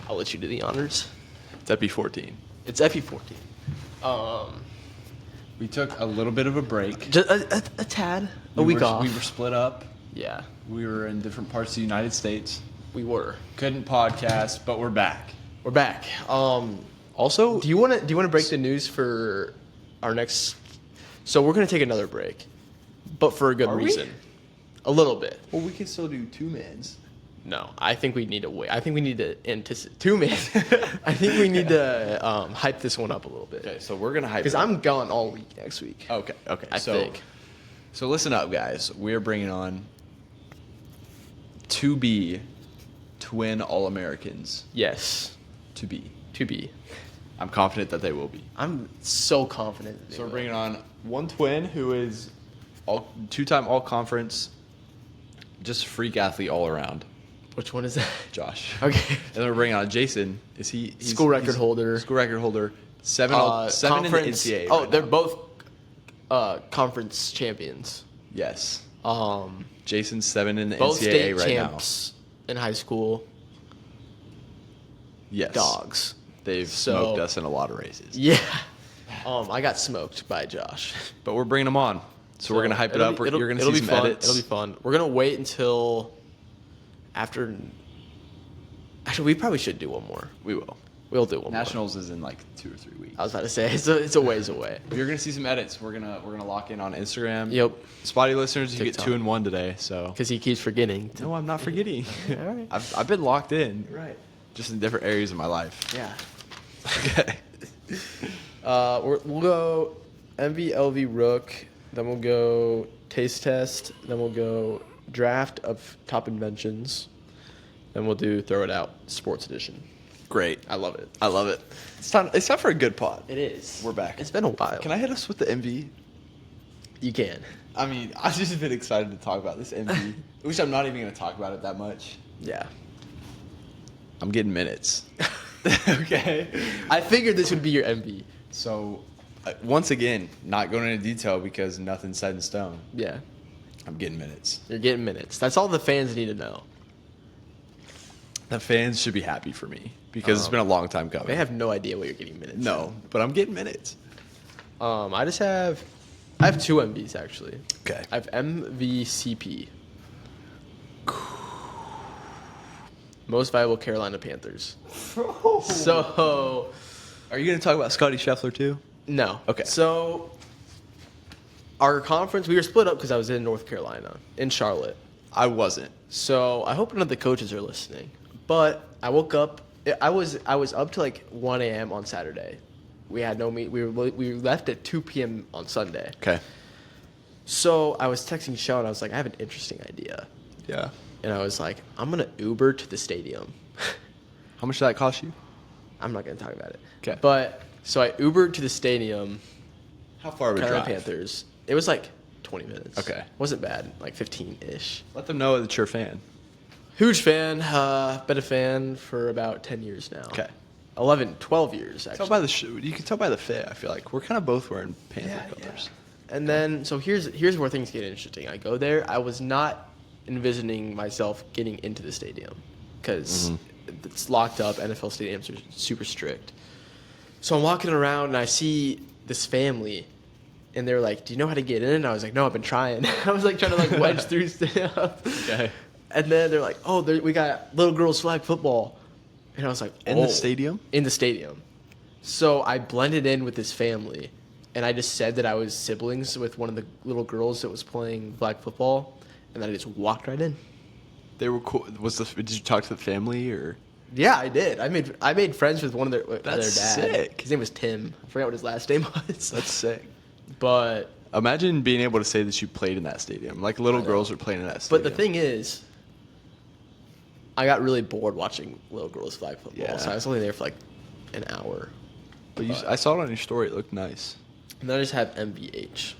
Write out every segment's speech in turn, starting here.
I'll let you do the honors. It's EP14. It's EP14. We took a little bit of a break. Just a tad. A week off. We were split up. Yeah, We were in different parts of the United States. we were. Couldn't podcast, but we're back. We're back. Also, do you want to break the news for our next? So we're gonna take another break, but for a good Are we? reason. A little bit. Well, we can still do 2 mans. No, I think we need to wait. I think we need to anticipate 2 minutes. I think we need to hype this one up a little bit. Okay, so we're gonna hype. Because I'm gone all week next week. Okay. I think. So listen up, guys. We're bringing on 2B twin All-Americans. Yes. To be. To be. I'm confident that they will be. I'm so confident. That they So we're will. bringing on one twin who is 2-time All-Conference, just a freak athlete all around. Which one is that? Josh. Okay. And then we're bringing on Jason. He's School record holder. School record holder. Seven in the Conference. NCAA. Oh, right they're now. both conference champions. Yes. Um, Jason's 7 in the both NCAA state right champs in high school. now. Yes. Dogs. They've So- smoked us in a lot of races. Yeah. I got smoked by Josh. But we're bringing them on. So we're going to hype it it'll up. be- You're going to it'll see be some fun. edits. It'll be fun. We're gonna wait until after. Actually, we probably should do one more. We will. We'll do one Nationals is in like 2 or 3 weeks. more. I was about to say it's a ways away. You're going to see some edits. We're gonna lock in on Instagram. Yep. Spotty listeners, you get TikTok. 2 and 1 today. So. Because he keeps forgetting. No, I'm not forgetting. All right. I've been locked in. Right. Just in different areas of my life. Yeah. Okay. We'll go MV Rook, then we'll go taste test, then we'll go draft of top inventions, then we'll do throw it out sports edition. Great. I love it. I love it. It's time for a good pod. It is. We're back. It's been a while. Can I hit us with the MV? You can. I mean, I've just been excited to talk about this MV, which I'm not even going to talk about it that much. Yeah. I'm getting minutes. Okay. I figured this would be your MV. So, once again, not going into detail because nothing's set in stone. Yeah. I'm getting minutes. You're getting minutes. That's all the fans need to know. The fans should be happy for me because it's been a long time coming. They have no idea what you're getting minutes. No, but I'm getting minutes. I have 2 MVs actually. Okay. I have MVCP. Most Valuable Carolina Panthers. So, Are you going to talk about Scotty Scheffler too? no. Okay. So, our conference, we were split up because I was in North Carolina, in Charlotte. I wasn't. So, I hope none of the coaches are listening. But I woke up, I was up to like 1 a.m. on Saturday. We had no meet. We left at 2 p.m. on Sunday. Okay. So, I was texting Sean. I was like, I have an interesting idea. Yeah. And I was like, I'm going to Uber to the stadium. How much did that cost you? I'm not going to talk about it. 'Kay. But, so I Ubered to the stadium, How far would Carolina drive? Panthers. It was like 20 minutes. Okay. Wasn't bad, like 15-ish. Let them know that you're a fan. Huge fan. Been a fan for about 10 years now. Okay. 12 years, actually. Tell by the you can tell by the fit. I feel like we're kind of both wearing Panther colors. And then, so here's where things get interesting. I go there. I was not envisioning myself getting into the stadium because it's locked up. NFL stadiums are super strict. So I'm walking around and I see this family, and they're like, "Do you know how to get in?" And I was like, "No, I've been trying." I was like trying to like wedge through stuff. Okay. And then they're like, "Oh, we got little girls flag football," and I was like, In the "Oh." stadium? In the stadium. So I blended in with this family, and I just said that I was siblings with one of the little girls that was playing flag football, and then I just walked right in. They were cool. Did you talk to the family or? Yeah, I did. I made friends with one of their That's their dad. sick. His name was Tim. I forgot what his last name was. That's sick. But Imagine being able to say that you played in that stadium. Like little girls are playing in that but stadium. the thing is, I got really bored watching little girls flag football, Yeah. so I was only there for like an hour. But I saw it on your story. It looked nice. And then I just have MVH,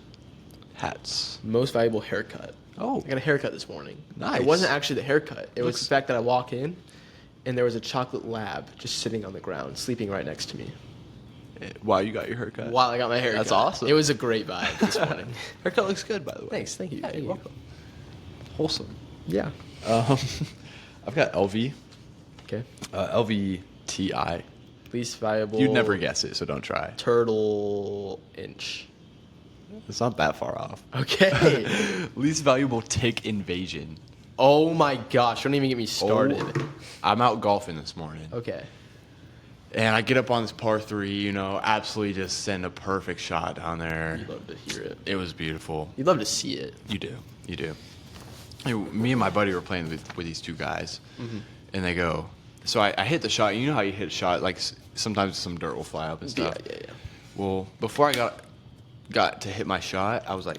Hats. most valuable haircut. Oh. I got a haircut this morning. Nice. It wasn't actually the haircut. It was Looks- the fact that I walk in, and there was a chocolate lab just sitting on the ground, sleeping right next to me Wow, you got your haircut. while I got my haircut. That's awesome. It was a great vibe this morning. Haircut looks good, by the way. Thanks, thank you. Yeah, thank you're you. welcome. Wholesome. Yeah. I've got LV. Okay. LV TI. Least valuable. You'd never guess it, so don't try. Turtle inch. It's not that far off. Okay. Least valuable tick invasion. Oh my gosh! Don't even get me started. Oh, I'm out golfing this morning. Okay. And I get up on this par 3, absolutely just send a perfect shot down there. You'd love to hear it. It was beautiful. You'd love to see it. You do. Me and my buddy were playing with these two guys, and they go. So I hit the shot. You know how you hit a shot, like sometimes some dirt will fly up and stuff. Yeah. Well, before I got to hit my shot, I was like,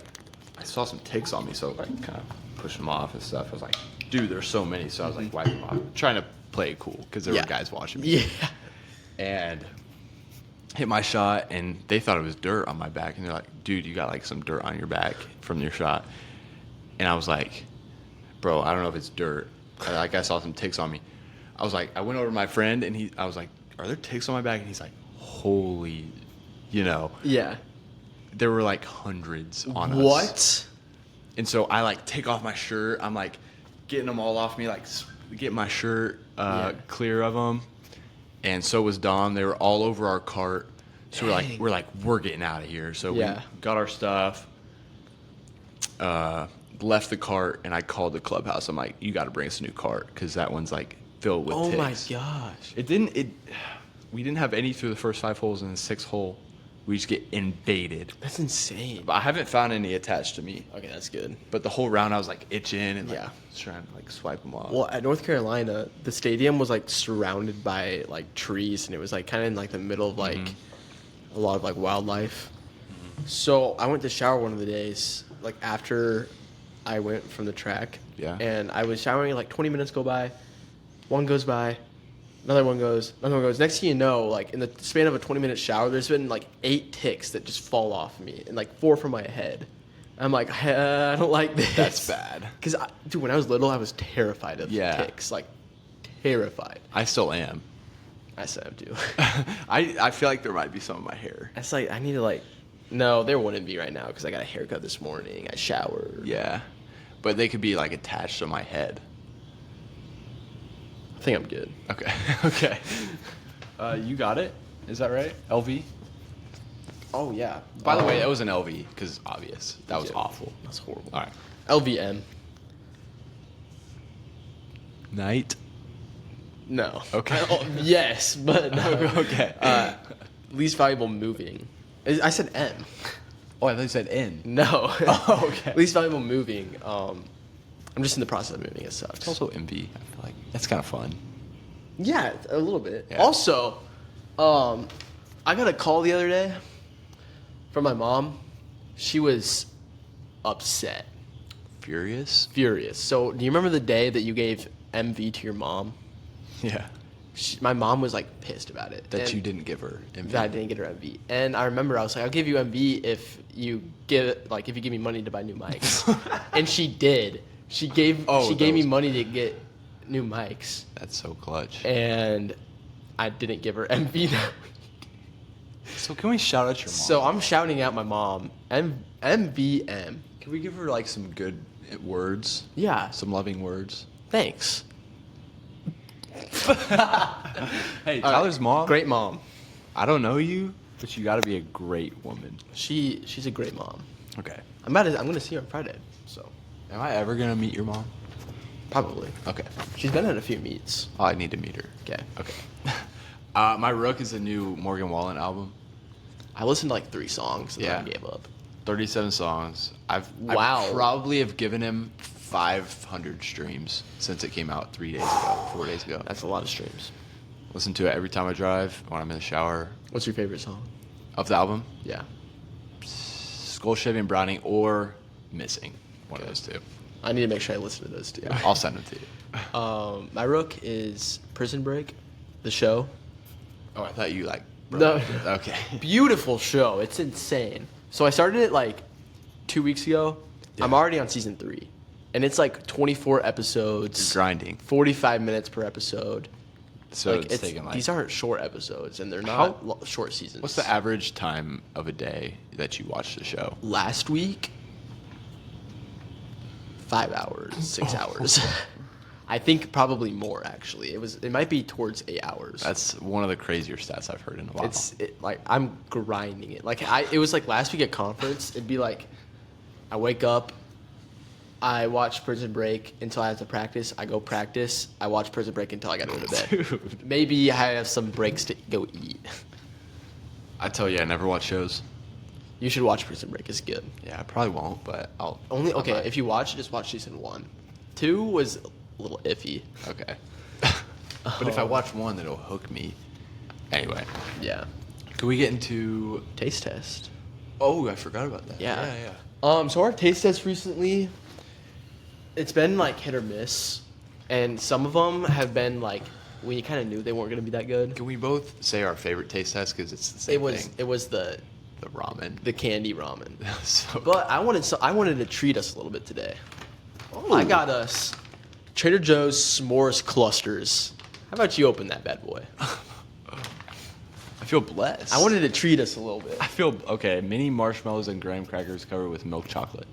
I saw some ticks on me, so like kind of pushed them off and stuff. I was like, dude, there's so many. So I was like wiping them off, trying to play it cool because there were guys watching me. Yeah. And hit my shot, and they thought it was dirt on my back, and they're like, dude, you got like some dirt on your back from your shot. And I was like, bro, I don't know if it's dirt. I saw some ticks on me. I was like, I went over to my friend, and I was like, are there ticks on my back? And he's like, holy, Yeah. there were like hundreds on us. What? And so I like take off my shirt. I'm like getting them all off me, like get my shirt clear of them. And so was Dom. They were all over our cart. So we're getting out of here. So we got our stuff, left the cart, and I called the clubhouse. I'm like, you got to bring us a new cart because that one's like filled with ticks. Oh my gosh. We didn't have any through the first 5 holes, and the 6th hole, we just get invaded. That's insane. But I haven't found any attached to me. Okay, that's good. But the whole round, I was like itching and trying to like swipe them off. Well, at North Carolina, the stadium was like surrounded by like trees, and it was like kind of in like the middle of like a lot of like wildlife. So I went to shower one of the days, like after I went from the track. Yeah. And I was showering, like 20 minutes go by, one goes by, another one goes. Next thing you know, like in the span of a 20-minute shower, there's been like 8 ticks that just fall off me, and like 4 from my head. I'm like, I don't like this. That's bad. Because, dude, when I was little, I was terrified of ticks. Like, terrified. I still am. I still am, too. I feel like there might be some in my hair. It's like, I need to, like... No, there wouldn't be right now because I got a haircut this morning. I showered. Yeah. But they could be, like, attached to my head. I think I'm good. Okay. Okay. You got it? Is that right? LV? Oh, yeah. By the way, that was an LV because obvious. That was awful. That's horrible. All right. LVM. Night? No. Okay. Yes, but no. Okay. Least valuable moving. I said M. Oh, I thought you said N. No. Oh, okay. Least valuable moving. I'm just in the process of moving. It sucks. It's also MV. I feel like that's kind of fun. Yeah, a little bit. Yeah. Also, I got a call the other day from my mom. She was upset. Furious? Furious. So, do you remember the day that you gave MV to your mom? Yeah. My mom was like pissed about it. That you didn't give her MV. That I didn't get her MV. And I remember I was like, I'll give you MV if you give me money to buy new mics. And she did. She gave me money to get new mics. That's so clutch. And I didn't give her MV. So can we shout out your mom? So I'm shouting out my mom. MVM. Can we give her like some good words? Yeah. Some loving words? Thanks. Hey, Tyler's mom. Great mom. I don't know you, but you got to be a great woman. She's a great mom. Okay. I'm gonna see her on Friday. So. Am I ever gonna meet your mom? Probably. Okay. She's been at a few meets. Oh, I need to meet her. Okay. Okay. My Rook is a new Morgan Wallen album. I listened to like 3 songs and Yeah. then I gave up. 37 songs. I Wow. probably have given him 500 streams since it came out 4 days ago. That's a lot of streams. Listen to it every time I drive, when I'm in the shower. What's your favorite song? Of the album? Yeah. Skull Shaving Browning or Missing. One of those two. I need to make sure I listen to those 2. Yeah, I'll send them to you. My Rook is Prison Break, the show. Oh, I thought you like... No. Okay. Beautiful show. It's insane. So I started it like 2 weeks ago. Yeah. I'm already on season 3. And it's like 24 episodes. You're grinding. 45 minutes per episode. So like, it's taking like... These aren't short episodes, and they're not short seasons. What's the average time of a day that you watch the show? Last week, 5 hours, 6 hours. I think probably more actually. It might be towards 8 hours. That's one of the crazier stats I've heard in a while. Like I'm grinding it. Like it was like last week at conference. It'd be like, I wake up, I watch Prison Break until I have to practice. I go practice. I watch Prison Break until I got to go to bed. Dude. Maybe I have some breaks to go eat. I tell you, I never watch shows. You should watch Prison Break. It's good. Yeah, I probably won't, but I'll. If you watch it, just watch season 1. 2 was a little iffy. Okay. But if I watch 1, it'll hook me. Anyway, Yeah. can we get into? Taste test. Oh, I forgot about that. Yeah. Yeah. So our taste test recently, it's been like hit or miss, and some of them have been like we kind of knew they weren't gonna be that good. Can we both say our favorite taste test because it's the same thing? It was the ramen. the candy ramen. So But I wanted to treat us a little bit today. I got us Trader Joe's s'mores clusters. How about you open that bad boy? I feel blessed. I wanted to treat us a little bit. I feel okay. Mini marshmallows and graham crackers covered with milk chocolate.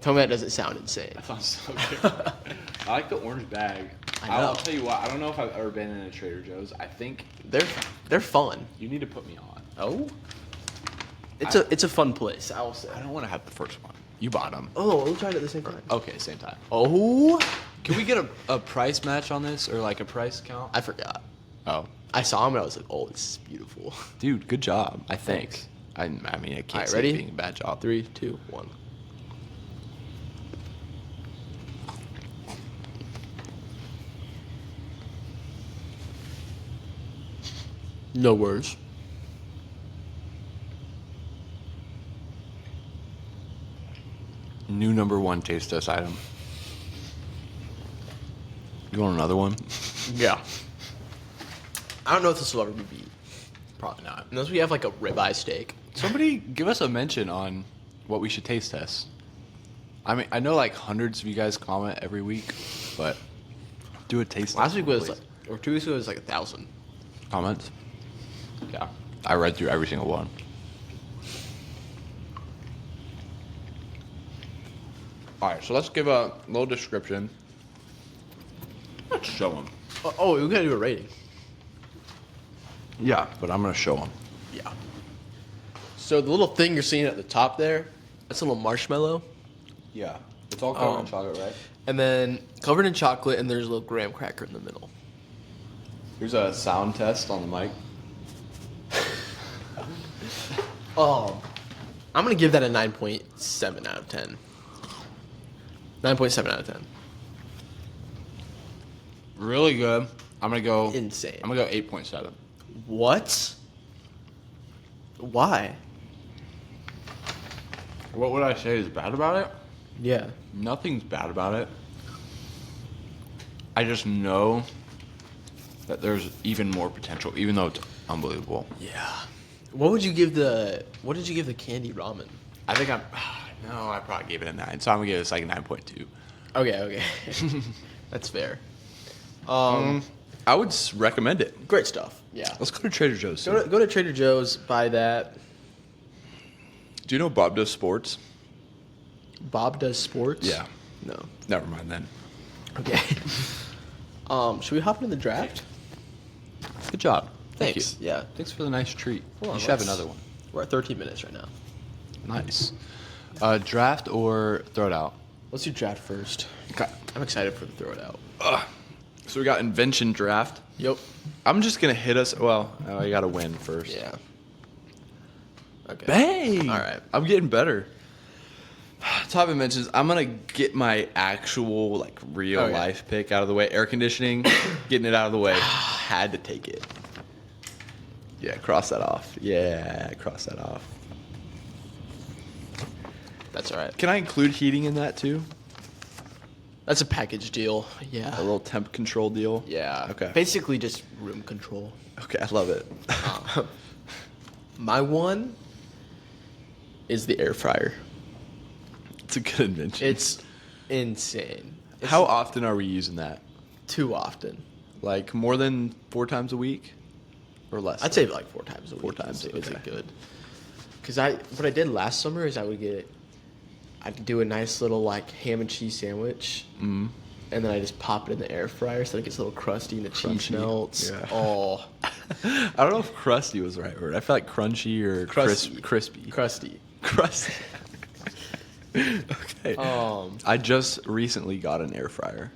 Tell me that doesn't sound insane. That sounds so good. I like the orange bag. I know. I'll tell you what. I don't know if I've ever been in a Trader Joe's. I think They're fun. you need to put me on. Oh. It's a fun place, I will say. I don't want to have the first one. You bought them. Oh, we'll try it at the same time. Okay, same time. Oh, Can we get a price match on this or like a price count? I forgot. Oh, I saw him and I was like, oh, this is beautiful. dude, good job. I think. Thanks. I mean, I can't Alright, say ready? it being a bad job. 3, 2, 1. No words. New number 1 taste test item. You want another one? Yeah. I don't know if this will ever be beat. Probably not. Unless we have like a ribeye steak. Somebody give us a mention on what we should taste test. I mean, I know like hundreds of you guys comment every week, but do a taste Last test. week was please. like, or 2 weeks ago was like 1,000. Comments? Yeah. I read through every single one. Alright, so let's give a little description. Let's show them. Oh, we gotta do a rating. Yeah, but I'm going to show them. Yeah. So the little thing you're seeing at the top there, that's a little marshmallow. Yeah. It's all covered in Um, chocolate, right? And then covered in chocolate, and there's a little graham cracker in the middle. Here's a sound test on the mic. I'm going to give that a 9.7 out of 10. 9.7 out of 10. Really good. I'm going to go... Insane. I'm going to go 8.7. What? Why? What would I say is bad about it? Yeah. Nothing's bad about it. I just know that there's even more potential, even though it's unbelievable. Yeah. What did you give the candy ramen? I think no, I probably gave it a 9, so I'm gonna give this like a 9.2. Okay. That's fair. I would recommend it. Great stuff. Yeah. Let's go to Trader Joe's. Go to Trader Joe's, buy that. Do you know Bob Does Sports? Bob Does Sports? Yeah. No. Never mind then. Okay. Should we hop into the draft? Good job. Thank Thanks. you. Yeah. Thanks for the nice treat. Hold on, You should have let's- another one. We're at 13 minutes right now. Nice. Draft or throw it out? Let's do draft first. Okay. I'm excited for the throw it out. So we got Invention Draft. Yep. I'm just gonna hit us. Well, I gotta win first. Yeah. Okay. Bang! All right. I'm getting better. Top Inventions. I'm gonna get my actual like real Okay. life pick out of the way. Air conditioning, getting it out of the way. Had to take it. Yeah, cross that off. Yeah, cross that off. That's all right. Can I include heating in that too? That's a package deal. Yeah. A little temp control deal. Yeah. Okay. Basically just room control. Okay, I love it. My one is the air fryer. It's a good invention. It's insane. It's How often are we using that? too often. Like more than 4 times a week, or less? I'd say like 4 times a week. 4 times, Is it okay. good? Because what I did last summer is I'd do a nice little like ham and cheese sandwich, and then I just pop it in the air fryer so it gets a little crusty and the cheese melts. Yeah. Oh, I don't know if crusty was the right word. I feel like crunchy or Crusty. crispy. crusty. Crusty. Okay. I just recently got an air fryer.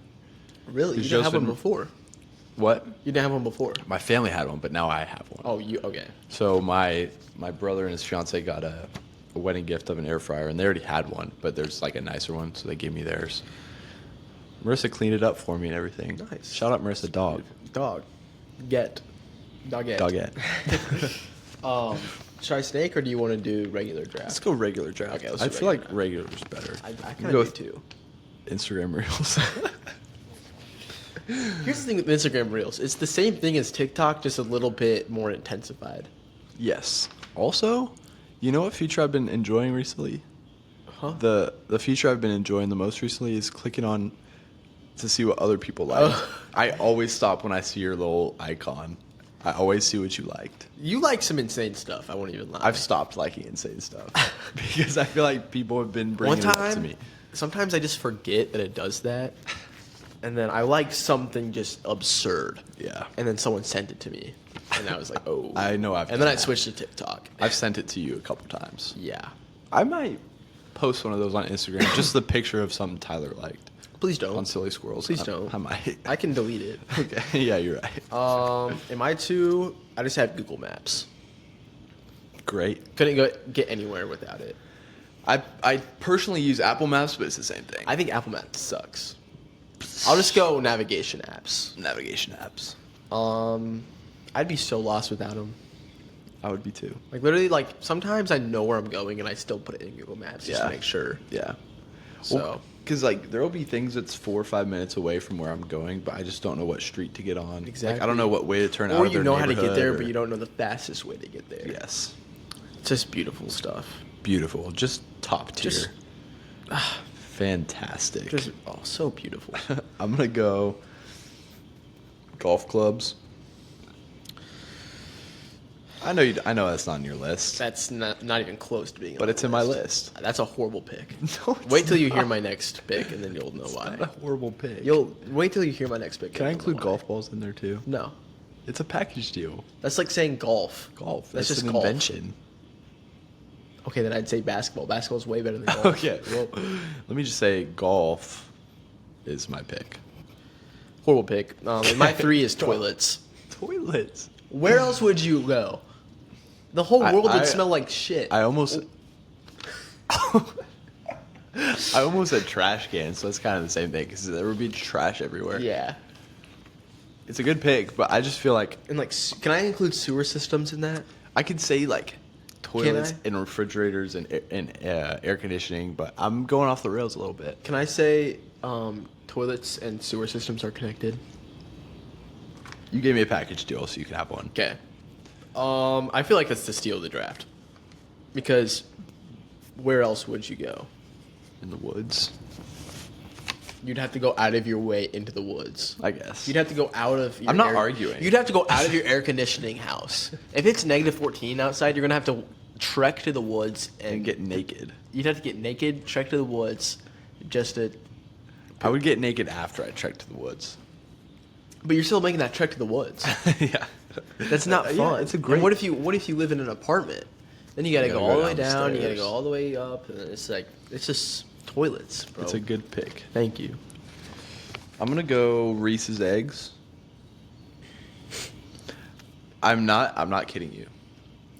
Really? You It's didn't just have one been- before? What? You didn't have one before? My family had one, but now I have one. Oh, you okay? So my brother and his fiance got a wedding gift of an air fryer, and they already had one, but there's like a nicer one, so they gave me theirs. Marissa cleaned it up for me and everything. Nice. Shout out Marissa Dog. Dog. Doggette. Doggette. Should I snake or do you want to do regular draft? Let's go regular draft. Okay, let's I do feel like regular regular is better. I You kind can go of do with too. Instagram Reels. Here's the thing with Instagram Reels. It's the same thing as TikTok, just a little bit more intensified. Yes. Also, you know what feature I've been enjoying recently? Huh? The feature I've been enjoying the most recently is clicking on to see what other people like. Oh. I always stop when I see your little icon. I always see what you liked. You like some insane stuff. I won't even lie. I've stopped liking insane stuff because I feel like people have been bringing One it up to time, me. sometimes I just forget that it does that, and then I like something just absurd. Yeah. And then someone sent it to me, and I was like, oh. I know I've And done then I that. switched to TikTok. I've sent it to you a couple times. Yeah. I might post one of those on Instagram, just the picture of something Tyler liked Please don't. on Silly Squirrels. Please don't. I might. I can delete it. Okay. Yeah, you're right. In my two, I just have Google Maps. Great. Couldn't get anywhere without it. I personally use Apple Maps, but it's the same thing. I think Apple Maps sucks. I'll just go navigation apps. Navigation apps. I'd be so lost without them. I would be too. Like literally, like sometimes I know where I'm going and I still put it in Google Maps just to Yeah. make sure. Yeah. So because like there will be things that's 4 or 5 minutes away from where I'm going, but I just don't know what street to get on. Exactly. Like, I don't know what way to turn out. or of you their know how to get there, neighborhood but you don't know the fastest way to get there. Yes. It's just beautiful stuff. Beautiful. Just top tier. Just- Fantastic. Just so beautiful. I'm gonna go golf clubs. I know that's not on your list, That's not even close to being. but on it's the in my list. list. That's a horrible pick. No, it's Wait till you hear not. my next pick, and then you'll know why. Not a horrible pick. You'll wait till you hear my next pick. Can I and you'll know include why. golf balls in there too? No, It's a package deal. that's like saying golf. Golf. That's just an golf. invention. Okay, then I'd say basketball. Basketball's way better than golf. Okay. Well, let me just say golf is my pick. Horrible pick. And my 3 is toilets. Toilets. Where else would you go? The whole I- world would I- smell like shit. I almost said trash can, so that's kind of the same thing because there would be trash everywhere. Yeah. It's a good pick, but I just feel like And like, can I include sewer systems in that? I could say like toilets I? and refrigerators and air conditioning, but I'm going off the rails a little bit. Can I say toilets and sewer systems are connected? You gave me a package deal, so you can have one. Okay. I feel like that's the steal of the draft. Because where else would you go? In the woods, You'd have to go out of your way into the woods. I guess. You'd have to go out of your I'm not arguing. You'd have to go out of your air conditioning house. If it's negative 14 outside, you're going to have to trek to the woods and get naked. You'd have to get naked, trek to the woods, just to. I would get naked after I trekked to the woods. But you're still making that trek to the woods. Yeah. That's not fun. Yeah, it's a And great. what if you live in an apartment? Then you got to You go gotta all go the way down. You got to downstairs. go all the way up, and it's like it's just toilets, bro. It's a good pick. Thank you. I'm gonna go Reese's eggs. I'm not kidding you.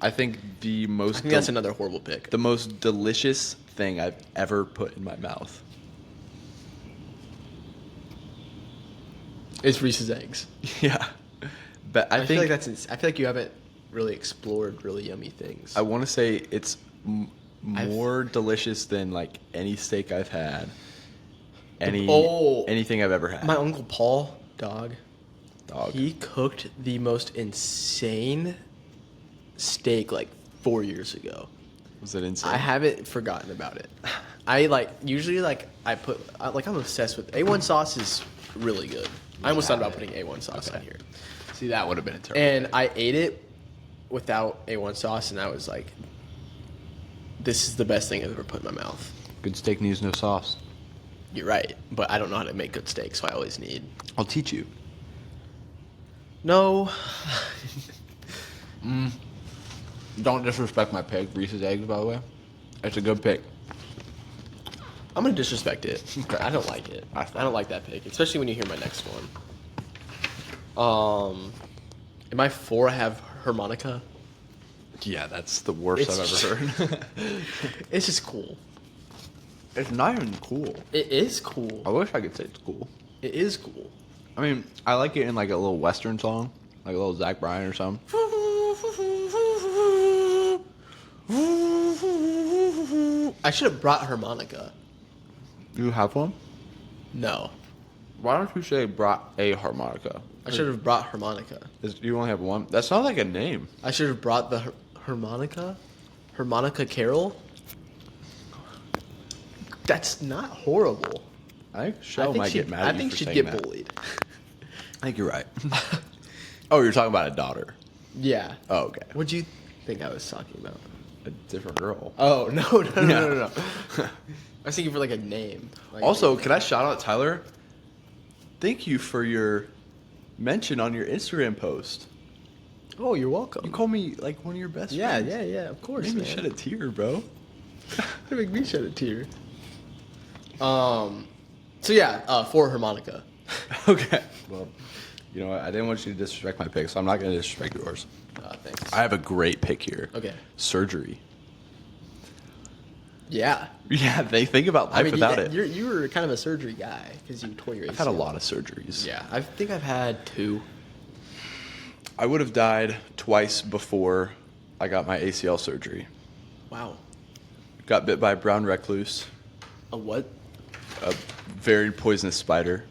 I think I think that's another horrible pick. the most delicious thing I've ever put in my mouth. It's Reese's eggs. Yeah, but I feel think like I feel like you haven't really explored really yummy things. I want to say it's more delicious than like any steak I've had. Anything I've ever had. My Uncle Paul, dog. Dog. He cooked the most insane steak like 4 years ago. Was it insane? I haven't forgotten about it. I like usually like I'm obsessed with A1 sauce is really good. I almost thought about putting A1 sauce on here. See, that would have been a terrible. And I ate it without A1 sauce, and I was like, "This is the best thing I've ever put in my mouth." Good steak needs no sauce. You're right, but I don't know how to make good steaks, so I always need. I'll teach you. No. Don't disrespect my pig, Reese's Eggs, by the way. It's a good pick. I'm gonna disrespect it. Okay. I don't like it. I don't like that pick, especially when you hear my next one. In my 4, I have harmonica. Yeah, that's the worst It's I've ever heard. It's just cool. It's not even cool. It is cool. I wish I could say it's cool. It is cool. I mean, I like it in like a little Western song, like a little Zach Bryan or something. I should have brought harmonica. You have one? No, Why don't you say brought a harmonica? I should have brought harmonica. You only have one? That sounds like a name. I should have brought the harmonica. Harmonica Carol. That's not horrible. I think Shell might get mad at you I think for she'd saying get that. bullied. I think you're right. Oh, you're talking about a daughter. Yeah. Oh, okay. What'd you think I was talking about? A different girl. Oh no. Yeah. I was thinking for like a name. Like Also, can I shout out Tyler? Thank you for your mention on your Instagram post. Oh, you're welcome. You call me like one of your best Yeah, friends. yeah, of course. Made me man. shed a tear, bro. They make me shed a tear. So yeah, 4 harmonica. Okay. Well, you know what? I didn't want you to disrespect my pick, so I'm not going to disrespect yours. Thanks. I have a great pick here. Okay. Surgery. Yeah. Yeah, they think about life without it. You were kind of a surgery guy because you tore your ACL. I've had a lot of surgeries. Yeah, I think I've had 2. I would have died twice before I got my ACL surgery. Wow. Got bit by a brown recluse, A what? a very poisonous spider,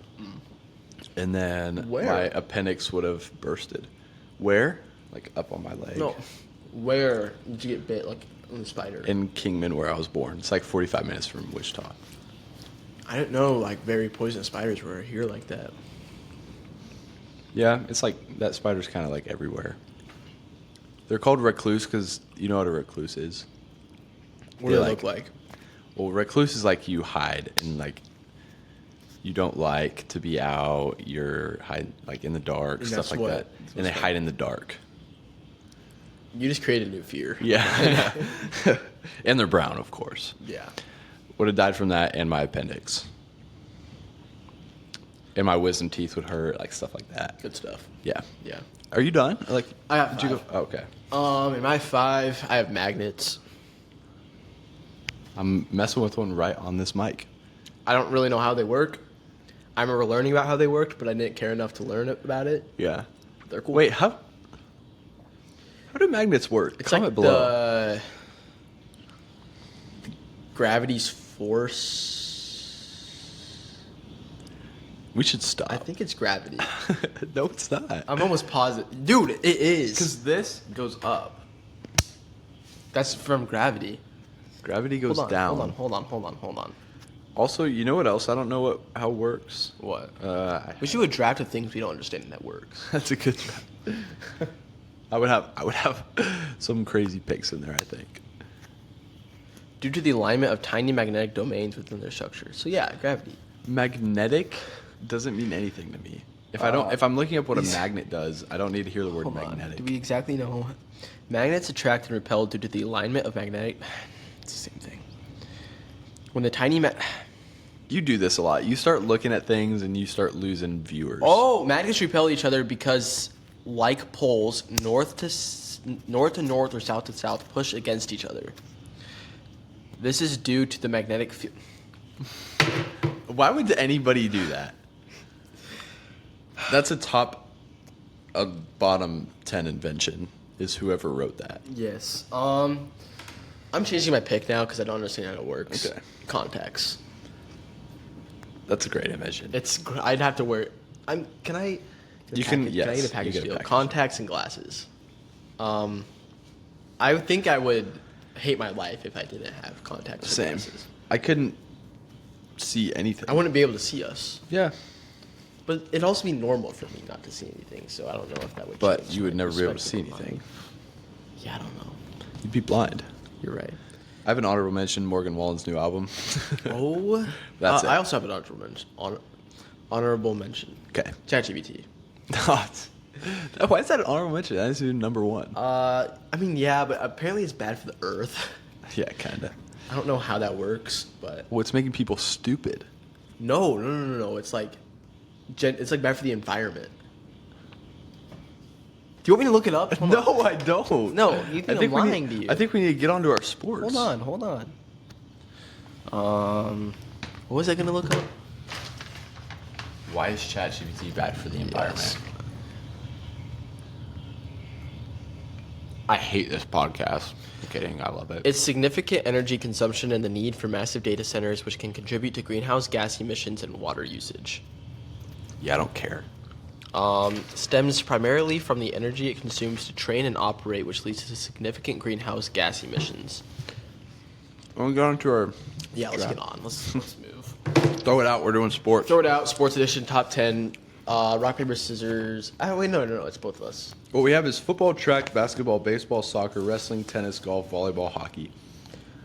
and then Where? my appendix would have bursted. Where? Like up on my leg. No. Where did you get bit? Like on the spider? In Kingman, where I was born. It's like 45 minutes from Wichita. I didn't know like very poisonous spiders were here like that. Yeah, it's like that spider's kind of like everywhere. They're called recluse because you know what a recluse is. What do they look like? Well, recluse is like you hide and like you don't like to be out. You're hide like in the dark, And stuff that's like what- that, that's and they what's hide in the dark. You just created a new fear. Yeah, and they're brown, of course. Yeah. Would have died from that and my appendix, and my wisdom teeth would hurt, like stuff like that. Good stuff. Yeah. Yeah. Are you done? Like I have did you 5. go? Oh, okay. In my 5, I have magnets. I'm messing with one right on this mic. I don't really know how they work. I remember learning about how they worked, but I didn't care enough to learn about it. Yeah. They're cool. Wait, how do magnets work? It's Comment like below. the gravity's force. We should stop. I think it's gravity. No, it's not. I'm almost positive. Dude, it is. Because this goes up. That's from gravity. Gravity goes Hold on, down. Hold on. Also, you know what else? I don't know how it works. What? I We should do a draft of things we don't understand and that works. That's a good draft. I would have some crazy picks in there, I think. Due to the alignment of tiny magnetic domains within their structure. So yeah, gravity. Magnetic doesn't mean anything to me. If I'm looking up what a magnet does, I don't need to hear the word Hold on. magnetic. Do we exactly know? Magnets attract and repel due to the alignment of magnetic. It's the same thing. When the tiny You do this a lot. You start looking at things and you start losing viewers. Oh, magnets repel each other because, like poles, north to north or south to south push against each other. This is due to the magnetic field. Why would anybody do that? That's a bottom 10 invention, is whoever wrote that. Yes. I'm changing my pick now because I don't understand how it works. Okay. Contacts. That's a great invention. I'd have to wear. Can I? You can, Can I yes, get a you package get a deal? package. Contacts and glasses. I think I would hate my life if I didn't have contacts and Same. glasses. I couldn't see anything. I wouldn't be able to see us. Yeah. But it'd also be normal for me not to see anything, so I don't know if that would. But change you would my never be able to see perspective on anything. life. Yeah, I don't know. You'd be blind. You're right. I have an honorable mention, Morgan Wallen's new album. Oh. That's it. I also have an honorable mention. Okay. ChatGPT. Why is that an honorable mention? That is number one. I mean, yeah, but apparently it's bad for the earth. Yeah, kind of. I don't know how that works, but... Well, it's making people stupid. No. It's like bad for the environment. Do you want me to look it up? Hold on. No, I don't. No, you think I'm lying to you. I think we need to get onto our sports. Hold on. What was I gonna look up? Why is ChatGPT bad for the environment? Yes. I hate this podcast. I'm kidding. I love it. It's significant energy consumption and the need for massive data centers, which can contribute to greenhouse gas emissions and water usage. Yeah, I don't care. Stems primarily from the energy it consumes to train and operate, which leads to significant greenhouse gas emissions. When we go into our... Yeah, let's get on. Let's move. Throw it out. We're doing sports. Throw it out. Sports edition, top 10. Rock, paper, scissors. Wait, no. It's both of us. What we have is football, track, basketball, baseball, soccer, wrestling, tennis, golf, volleyball, hockey.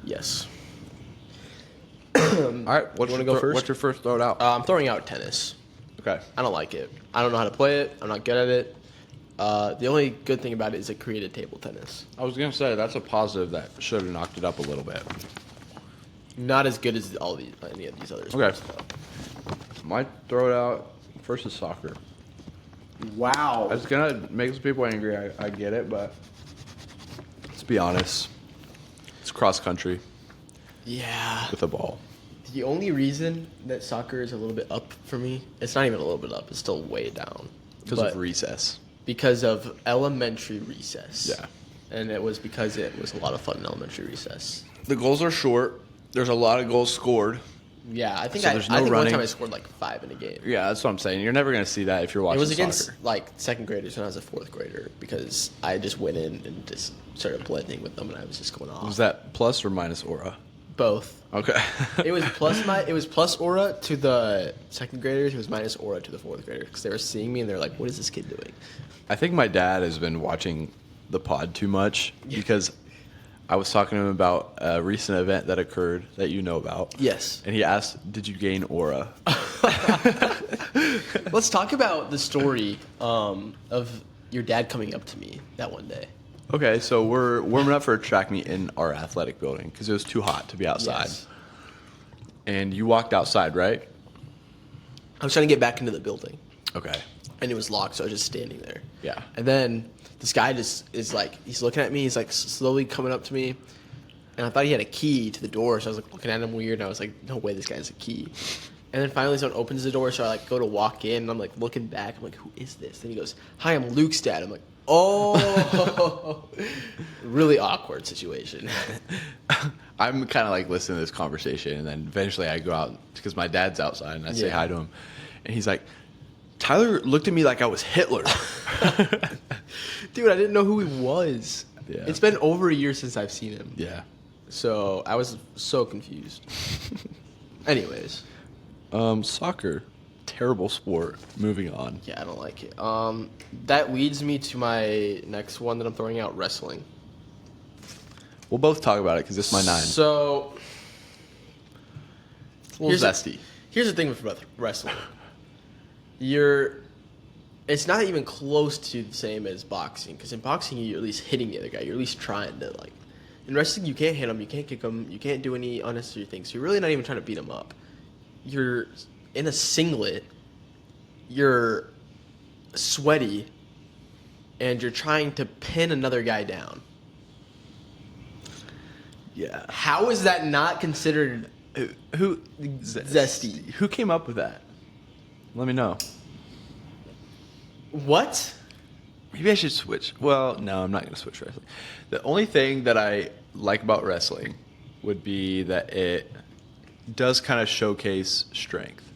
Yes. All right. You wanna go first? What's your first throw it out? I'm throwing out tennis. Okay. I don't like it. I don't know how to play it. I'm not good at it. The only good thing about it is it created table tennis. I was going to say, that's a positive that should have knocked it up a little bit. Not as good as any of these other sports. Okay. My throw it out first is soccer. Wow. It's going to make some people angry. I get it, but let's be honest. It's cross country Yeah. with a ball. The only reason that soccer is a little bit up for me, it's not even a little bit up, it's still way down. Because of recess. Because of elementary recess. Yeah. And it was because it was a lot of fun in elementary recess. The goals are short. There's a lot of goals scored. Yeah, I think So there's no I think one running. time I scored like 5 in a game. Yeah, that's what I'm saying. You're never going to see that if you're watching It was soccer. against like second graders when I was a fourth grader because I just went in and just started blending with them and I was just going off. Was that plus or minus aura? Both. Okay. It was plus aura to the second graders. It was minus aura to the fourth graders because they were seeing me and they're like, "What is this kid doing?" I think my dad has been watching the pod too much because I was talking to him about a recent event that occurred that you know about. Yes. And he asked, "Did you gain aura?" Let's talk about the story of your dad coming up to me that one day. Okay, so we're warming up for a track meet in our athletic building because it was too hot to be outside. Yes. And you walked outside, right? I was trying to get back into the building. Okay. And it was locked, so I was just standing there. Yeah. And then this guy just is like, he's looking at me, he's like slowly coming up to me. And I thought he had a key to the door, so I was like looking at him weird, and I was like, no way this guy has a key. And then finally someone opens the door, so I like go to walk in, and I'm like looking back, I'm like, who is this? Then he goes, "Hi, I'm Luke's dad." I'm like, oh, really awkward situation. I'm kind of like listening to this conversation, and then eventually I go out because my dad's outside, and I say hi to him. And he's like, "Tyler looked at me like I was Hitler." Dude, I didn't know who he was. Yeah. It's been over a year since I've seen him. Yeah. So I was so confused. Anyways. Soccer. Terrible sport. Moving on. Yeah, I don't like it. That leads me to my next one that I'm throwing out, wrestling. We'll both talk about it because it's my 9. So, It's a little zesty. Here's the thing with wrestling. It's not even close to the same as boxing, because in boxing you're at least hitting the other guy. You're at least trying to, like... In wrestling, you can't hit him, you can't kick him, you can't do any unnecessary things. So you're really not even trying to beat him up. You're in a singlet, you're sweaty, and you're trying to pin another guy down. Yeah. How is that not considered Who zesty? Who came up with that? Let me know. What? Maybe I should switch. Well, no, I'm not going to switch wrestling. The only thing that I like about wrestling would be that it does kind of showcase strength.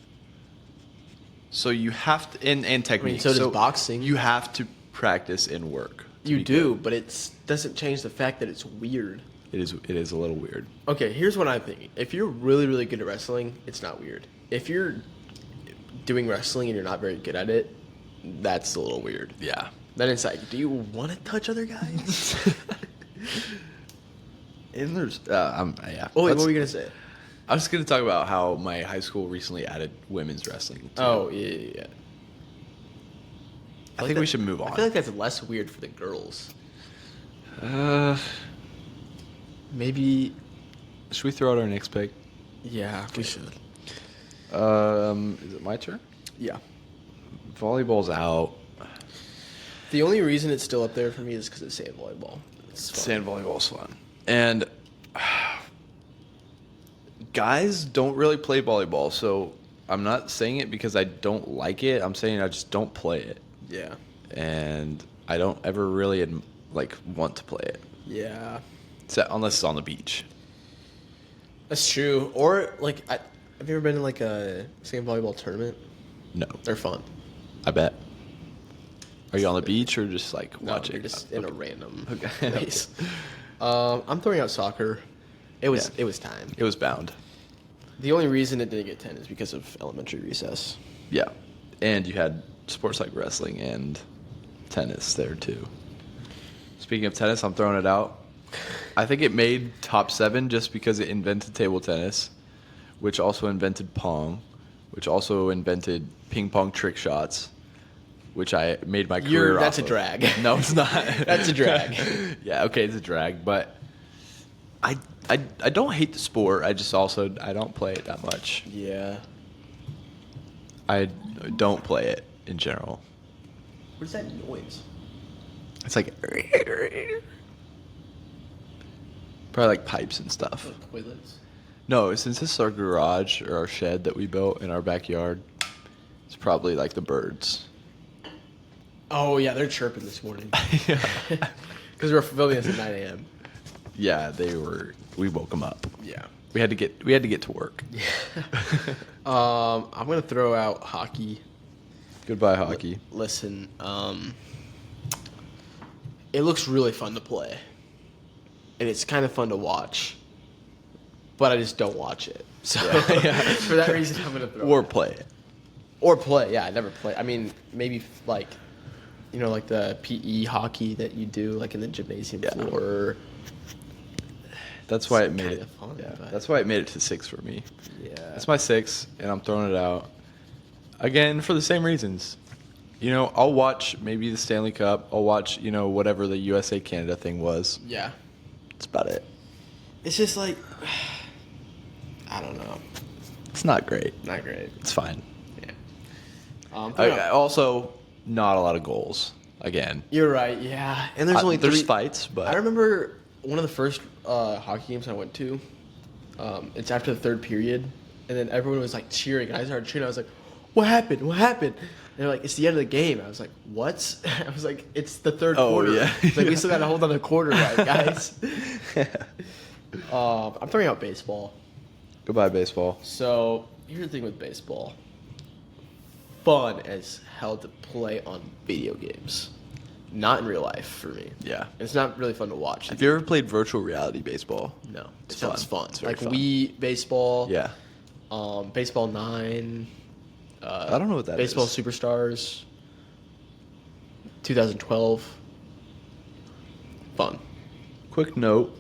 So you have to, and technique. so does boxing. You have to practice and work. You do, but it doesn't change the fact that it's weird. It is a little weird. Okay, here's what I'm thinking. If you're really, really good at wrestling, it's not weird. If you're doing wrestling and you're not very good at it, that's a little weird. Yeah. Then it's like, do you want to touch other guys? And there's, yeah. Oh, wait, what were you gonna say? I was going to talk about how my high school recently added women's wrestling. Too. Oh, yeah. I think we should move on. I feel like that's less weird for the girls. Maybe. Should we throw out our next pick? Yeah, we should. Is it my turn? Yeah. Volleyball's out. The only reason it's still up there for me is because it's sand volleyball. It's fun. Sand volleyball's fun. And guys don't really play volleyball, so I'm not saying it because I don't like it. I'm saying I just don't play it. Yeah. And I don't ever really want to play it. Yeah. Unless it's on the beach. That's true. Or have you ever been in a sand volleyball tournament? No. They're fun. I bet. Are you on the beach or just watching? No, you're just in a random Okay. place. I'm throwing out soccer. It was time. It was bound. The only reason it didn't get 10 is because of elementary recess. Yeah. And you had sports like wrestling and tennis there too. Speaking of tennis, I'm throwing it out. I think it made top 7 just because it invented table tennis, which also invented pong, which also invented ping pong trick shots, which I made my career off That's a of. drag. No, it's not. That's a drag. Yeah, okay, it's a drag, but I don't hate the sport. I don't play it that much. Yeah. I don't play it in general. What is that noise? It's like probably like pipes and stuff. Toilets? No, since this is our garage or our shed that we built in our backyard, it's probably like the birds. Oh, yeah, they're chirping this morning. Yeah. Because we're filming this at 9 a.m. Yeah, we woke them up. Yeah. We had to get to work. Yeah. I'm going to throw out hockey. Goodbye, hockey. Listen, it looks really fun to play. And it's kind of fun to watch. But I just don't watch it. So Yeah. for that reason, I'm going to throw Or it. play it. Or play, yeah, I never play. I mean, maybe the PE hockey that you do in the gymnasium floor. That's why it It's made kinda it. fun, Yeah, but- that's why it made it to 6 for me. Yeah. That's my 6, and I'm throwing it out. Again, for the same reasons. I'll watch maybe the Stanley Cup. I'll watch, whatever the USA Canada thing was. Yeah. That's about it. It's just I don't know. It's not great. Not great. It's fine. Yeah. Also, not a lot of goals. Again, You're right, yeah. And there's only there's 3 fights, but I remember one of the first hockey games I went to. It's after the third period, and then everyone was cheering, and I started cheering. I was like, "What happened? What happened?" And they're like, "It's the end of the game." I was like, "What?" I was like, "It's the third quarter." Yeah. It's we still got to hold on the quarter, right, guys? I'm throwing out baseball. Goodbye, baseball. So here's the thing with baseball. Fun as hell to play on video games. Not in real life for me. Yeah. It's not really fun to watch. Have you ever played virtual reality baseball? No. It's It sounds fun. fun. It's very fun. Wii baseball. Yeah. Baseball 9. I don't know what that Baseball is. Superstars. 2012. Fun. Quick note.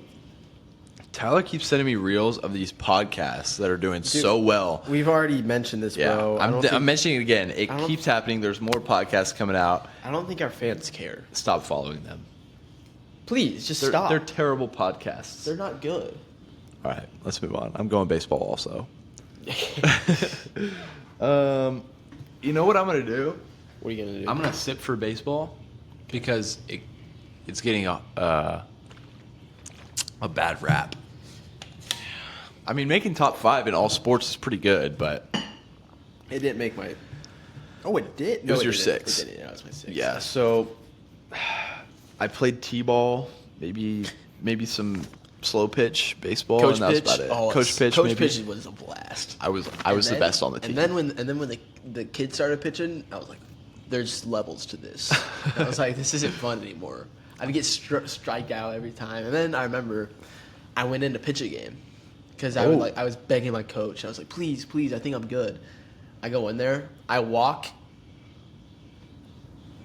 Tyler keeps sending me reels of these podcasts that are doing so well. We've already mentioned this, Yeah, bro. I'm mentioning it again. It I don't- keeps happening. There's more podcasts coming out. I don't think our fans care. Stop following them. Please, just They're, stop. they're terrible podcasts. They're not good. All right, let's move on. I'm going baseball also. You know what I'm going to do? What are you gonna do? I'm going to sip for baseball because it's getting a bad rap. I mean, making top 5 in all sports is pretty good, but It didn't make my. Oh, it did. It was your didn't. 6. It didn't. Yeah, it was my 6. yeah. So I played t-ball, maybe some slow pitch baseball, Coach and that was pitch. about it. Oh, Coach pitch. Coach maybe. pitch was a blast. I was the best on the team. And then when the kids started pitching, I was like, "There's levels to this." And I was like, "This isn't fun anymore." I'd get strike out every time, and then I remember I went in to pitch a game because I was begging my coach. I was like, "Please, I think I'm good." I go in there. I walk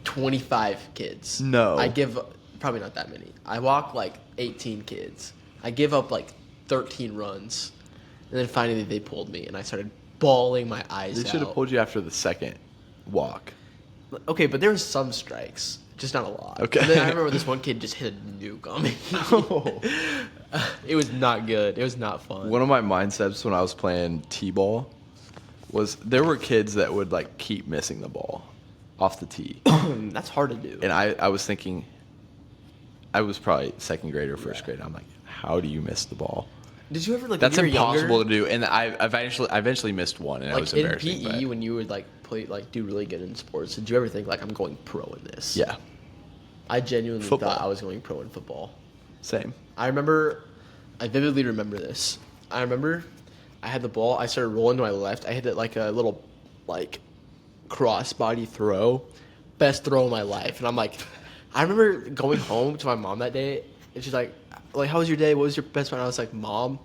25 kids. No. I give probably not that many. I walk 18 kids. I gave up like 13 runs, and then finally they pulled me, and I started bawling my eyes out. They should have pulled you after the second walk. Okay, but there were some strikes, just not a lot. Okay. And then I remember this one kid just hit a nuke on me. Oh. It was not good. It was not fun. One of my mindsets when I was playing t-ball was there were kids that would like keep missing the ball off the tee. That's hard to do. And I was thinking, I was probably second grade or first grade. I'm like, how do you miss the ball? Did you ever like? That's when you were impossible younger, to do. And I eventually missed one, and like it was in embarrassing. PE but- when you would like play like do really good in sports. Did you ever think like I'm going pro in this? Yeah, I genuinely Football. thought I was going pro in football. same. I vividly remember this. I remember I had the ball. I started rolling to my left. I hit it like a little like crossbody throw, best throw of my life. And I'm like, I remember going home to my mom that day, and she's like, how was your day? What was your best one? I was like, Mom,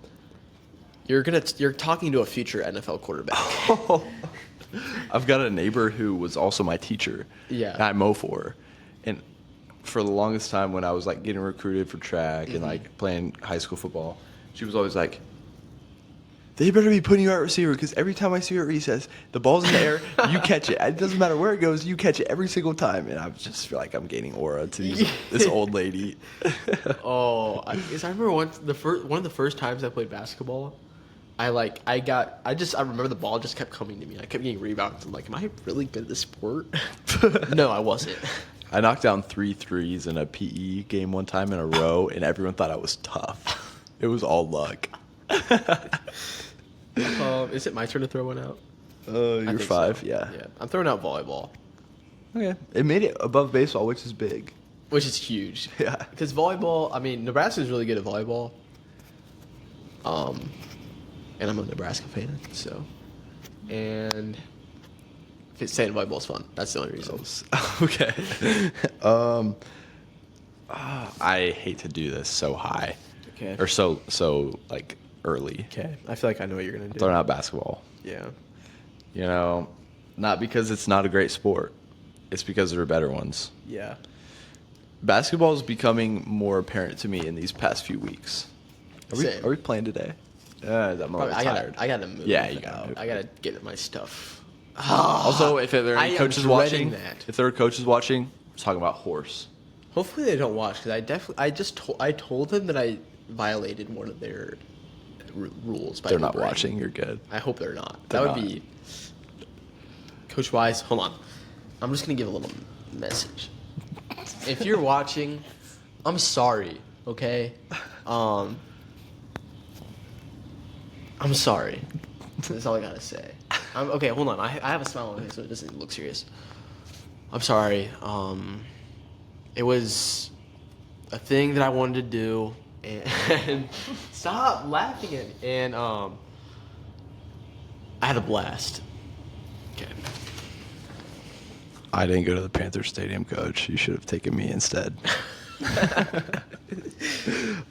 you're talking to a future NFL quarterback. I've got a neighbor who was also my teacher. Yeah. And I mow for her. And for the longest time when I was like getting recruited for track and like playing high school football, she was always like, they better be putting you at receiver because every time I see you at recess, the ball's in the air, you catch it. It doesn't matter where it goes, you catch it every single time. And I just feel like I'm gaining aura to this old lady. I remember one of the first times I played basketball, I remember the ball just kept coming to me. I kept getting rebounds. I'm like, am I really good at this sport? No, I wasn't. I knocked down 3 threes in a PE game one time in a row, and everyone thought I was tough. It was all luck. Is it my turn to throw one out? You're think 5, so. yeah. Yeah, I'm throwing out volleyball, Okay. It made it above baseball, which is big. which is huge. Yeah. Because volleyball, I mean, Nebraska's really good at volleyball. And I'm a Nebraska fan, so. And saying volleyball's fun. That's the only reason. Okay. I hate to do this so high. Okay. Or so like early. Okay. I feel like I know what you're gonna do. Throwing out basketball. Yeah. You know, not because it's not a great sport. It's because there are better ones. Yeah. Basketball is becoming more apparent to me in these past few weeks. Same. Are we playing today? I'm a little tired. I gotta move. Yeah, you gotta move. I gotta get my stuff. Also, if there are I any am coaches dreading watching, that. if there are coaches watching, I'm talking about horse. Hopefully they don't watch because I told them that I violated one of their rules. By They're not Uber. watching. You're good. I hope they're not. They're That would not. be. Coach Wise, hold on. I'm just gonna give a little message. If you're watching, I'm sorry. Okay. I'm sorry. That's all I gotta say. Okay, hold on. I have a smile on my face so it doesn't look serious. I'm sorry. It was a thing that I wanted to do, and stop laughing at me. And I had a blast. Okay. I didn't go to the Panther Stadium, coach. You should have taken me instead.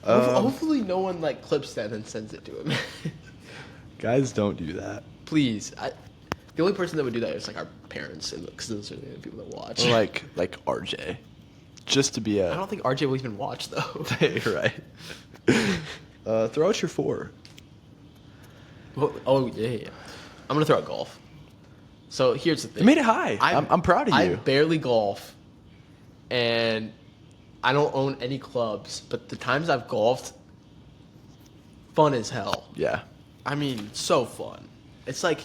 Hopefully, no one like clips that and sends it to him. Guys, don't do that. Please. The only person that would do that is like our parents, because those are the only people that watch. Or like RJ, just to be I don't think RJ will even watch though. You're right. Throw out your 4. Oh yeah. I'm gonna throw out golf. So here's the thing. You made it high. I'm proud of you. I barely golf, and I don't own any clubs. But the times I've golfed, fun as hell. Yeah. I mean, so fun. It's like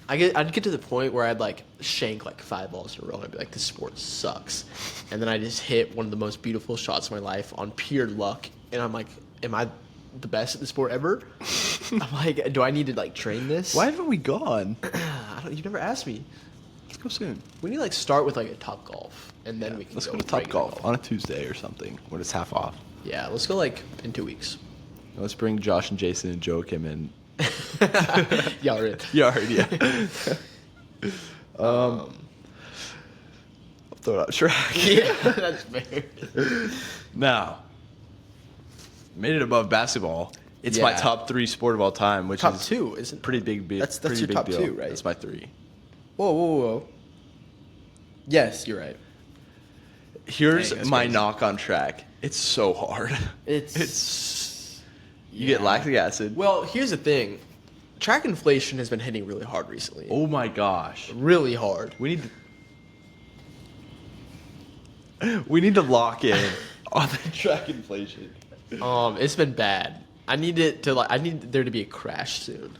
I'd get to the point where I'd like shank like 5 balls in a row and I'd be like, this sport sucks. And then I just hit one of the most beautiful shots of my life on pure luck. And I'm like, am I the best at the sport ever? I'm like, do I need to like train this? Why haven't we gone? You never asked me. Let's go soon. We need to like start with like a Top Golf and then we can Let's go go to with Top regular Golf on a Tuesday or something when it's half off. Yeah, let's go like in 2 weeks. Let's bring Josh and Jason and Joachim in. Yeah, already. Yeah, already. Yeah. I'll throw it out track. Yeah, that's fair. Now, made it above basketball. It's my Yeah. top 3 sport of all time, which Top is 2, isn't pretty big. That's pretty your big top deal. 2, right? That's my 3. Whoa. Yes, you're right. Here's Dang, that's my crazy. knock on track. It's so hard. It's You get lactic acid. Well, here's the thing. Track inflation has been hitting really hard recently. Oh my gosh. Really hard. We need to lock in on the track inflation. It's been bad. I need there to be a crash soon.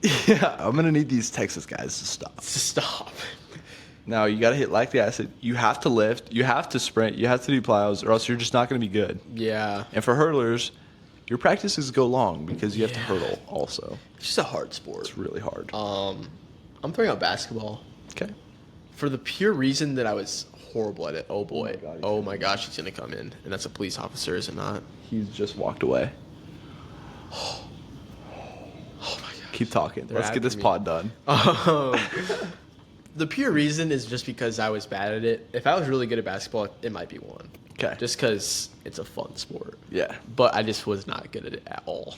Yeah, I'm gonna need these Texas guys to stop. Stop. Now you gotta hit lactic acid. You have to lift. You have to sprint. You have to do plyos, or else you're just not gonna be good. Yeah. And for hurdlers, your practices go long because you have to hurdle also. It's just a hard sport. It's really hard. I'm throwing out basketball. Okay. For the pure reason that I was horrible at it. Oh boy. Oh My gosh, he's gonna come in, and that's a police officer, is it not? He's just walked away. Oh my gosh. Keep talking. They're Let's get this after me. pod done. The pure reason is just because I was bad at it. If I was really good at basketball, it might be one. Okay. Just because it's a fun sport. Yeah. But I just was not good at it at all.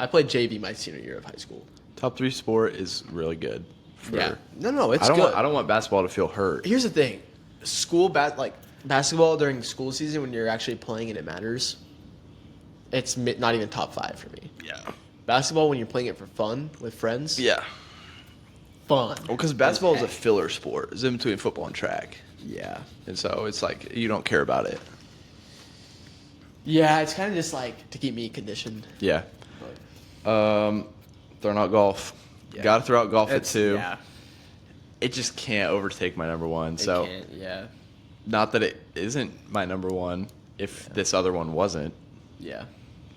I played JV my senior year of high school. Top 3 sport is really good. Yeah. No, it's I don't good. Want, I don't want basketball to feel hurt. Here's the thing. Basketball during school season when you're actually playing and it matters, it's not even top 5 for me. Yeah. Basketball when you're playing it for fun with friends. Yeah. Fun. Well, because basketball is a filler sport. It's in between football and track. Yeah. And so it's like you don't care about it. Yeah, it's kind of just like to keep me conditioned. Yeah. But Throwing out golf. Yeah. Got to throw out golf at 2. Yeah. It just can't overtake my number 1. So Yeah. not that it isn't my number 1 if this other one wasn't Yeah.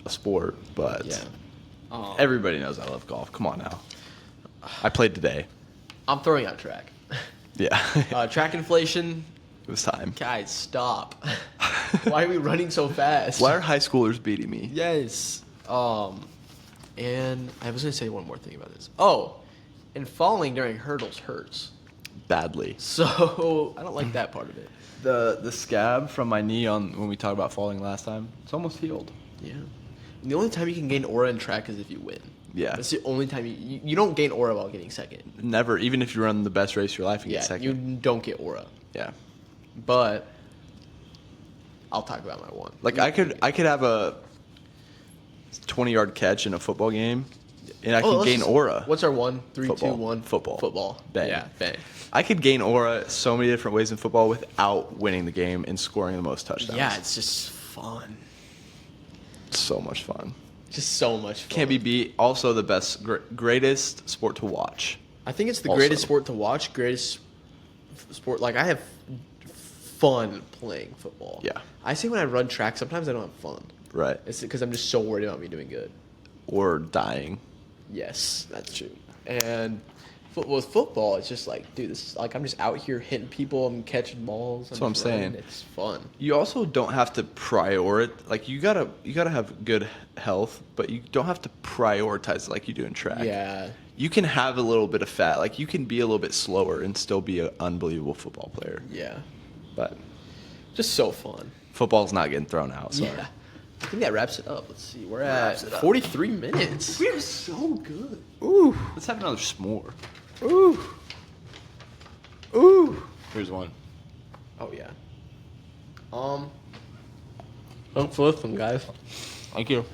a sport, but Yeah. everybody knows I love golf. Come on now. I played today. I'm throwing out track. Yeah. Track inflation. It was time. Guys, stop. Why are we running so fast? Why are high schoolers beating me? Yes. And I was going to say one more thing about this. Oh, and falling during hurdles hurts. Badly. So I don't like that part of it. The scab from my knee on when we talked about falling last time, it's almost healed. Yeah. And the only time you can gain aura in track is if you win. Yeah. That's the only time you don't gain aura while getting second. Never, even if you run the best race of your life and Yeah, get second. you don't get aura. Yeah. But I'll talk about my one. Like I could have a 20-yard catch in a football game, and I can gain aura. What's our 1, 3, Football. 2, 1? Football. Football. Bang. Yeah, bang. I could gain aura so many different ways in football without winning the game and scoring the most touchdowns. Yeah, it's just fun. So much fun. Just so much fun. Can't be beat. Also the best, greatest sport to watch. I think it's the Also. greatest sport to watch. Greatest sport. Like I have fun playing football. Yeah. I say when I run track, sometimes I don't have fun. Right. It's because I'm just so worried about me doing good. Or dying. Yes, that's true. And with football, it's just like, dude, this is like I'm just out here hitting people. I'm catching balls. That's what I'm just running. saying. It's fun. You also don't have to prioritize. Like you gotta have good health, but you don't have to prioritize like you do in track. Yeah. You can have a little bit of fat. Like you can be a little bit slower and still be an unbelievable football player. Yeah. But Just so fun. football's not getting thrown out. Sorry. Yeah. I think that wraps it up. Let's see. We're at 43 minutes. We are so good. Ooh. Let's have another s'more. Ooh. Ooh. Here's one. Oh yeah. Thanks for listening, guys. Thank you.